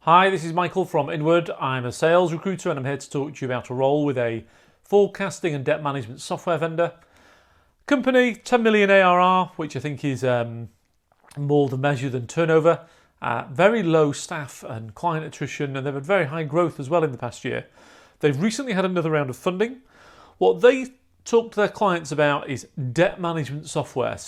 Hi, this is Michael from Inward. I'm a sales recruiter and I'm here to talk to you about a role with a forecasting and debt management software vendor. Company, 10 million ARR, which I think is more the measure than turnover. Very low staff and client attrition, and they've had very high growth as well in the past year. They've recently had another round of funding. What they talk to their clients about is debt management software.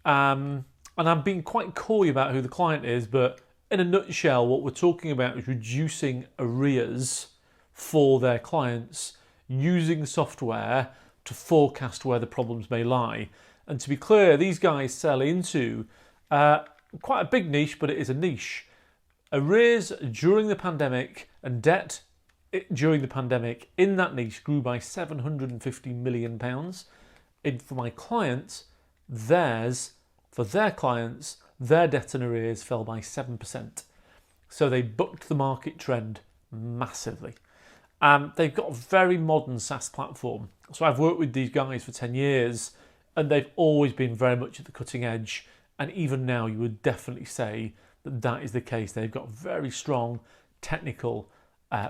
And I'm being quite coy about who the client is, but in a nutshell, what we're talking about is reducing arrears for their clients using software to forecast where the problems may lie. And to be clear, these guys sell into quite a big niche, but it is a niche. Arrears during the pandemic and debt during the pandemic in that niche grew by £750 million. For my clients, for their clients, their debt and arrears fell by 7%. So they bucked the market trend massively. They've got a very modern SaaS platform. So I've worked with these guys for 10 years and they've always been very much at the cutting edge. And even now you would definitely say that that is the case. They've got very strong technical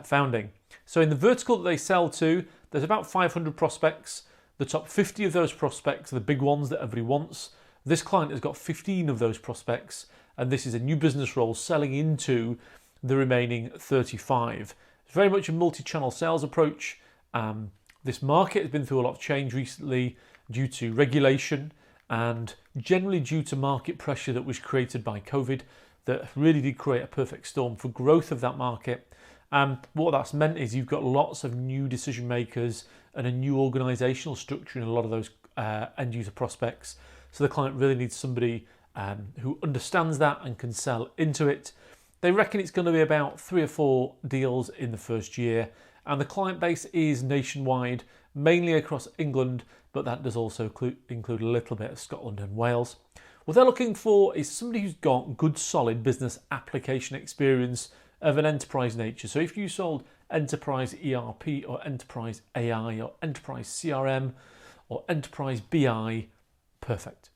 founding. So in the vertical that they sell to, there's about 500 prospects. The top 50 of those prospects are the big ones that everybody wants. This client has got 15 of those prospects, and this is a new business role selling into the remaining 35. It's very much a multi-channel sales approach. This market has been through a lot of change recently due to regulation and generally due to market pressure that was created by COVID that really did create a perfect storm for growth of that market. What that's meant is you've got lots of new decision makers and a new organisational structure in a lot of those end user prospects. So the client really needs somebody who understands that and can sell into it. They reckon it's going to be about 3 or 4 deals in the first year. And the client base is nationwide, mainly across England, but that does also include a little bit of Scotland and Wales. What they're looking for is somebody who's got good, solid business application experience of an enterprise nature. So if you sold enterprise ERP or enterprise AI or enterprise CRM or enterprise BI, perfect.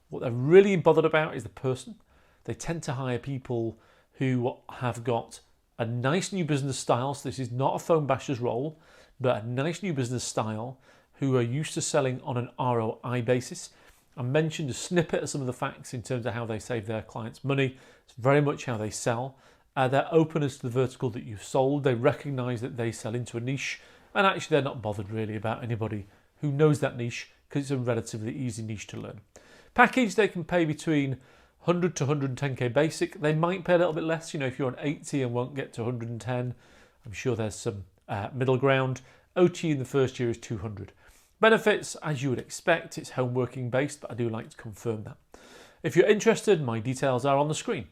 What they're really bothered about is the person. They tend to hire people who have got a nice new business style. So this is not a phone basher's role, but a nice new business style, who are used to selling on an ROI basis. I mentioned a snippet of some of the facts in terms of how they save their clients money. It's very much how they sell. They're open as to the vertical that you've sold. They recognise that they sell into a niche, and actually they're not bothered really about anybody who knows that niche because it's a relatively easy niche to learn. Package, they can pay between 100 to 110k basic. They might pay a little bit less, if you're on 80 and won't get to 110. I'm sure there's some middle ground. OT in the first year is 200. Benefits, as you would expect, it's home working based, but I do like to confirm that. If you're interested, my details are on the screen.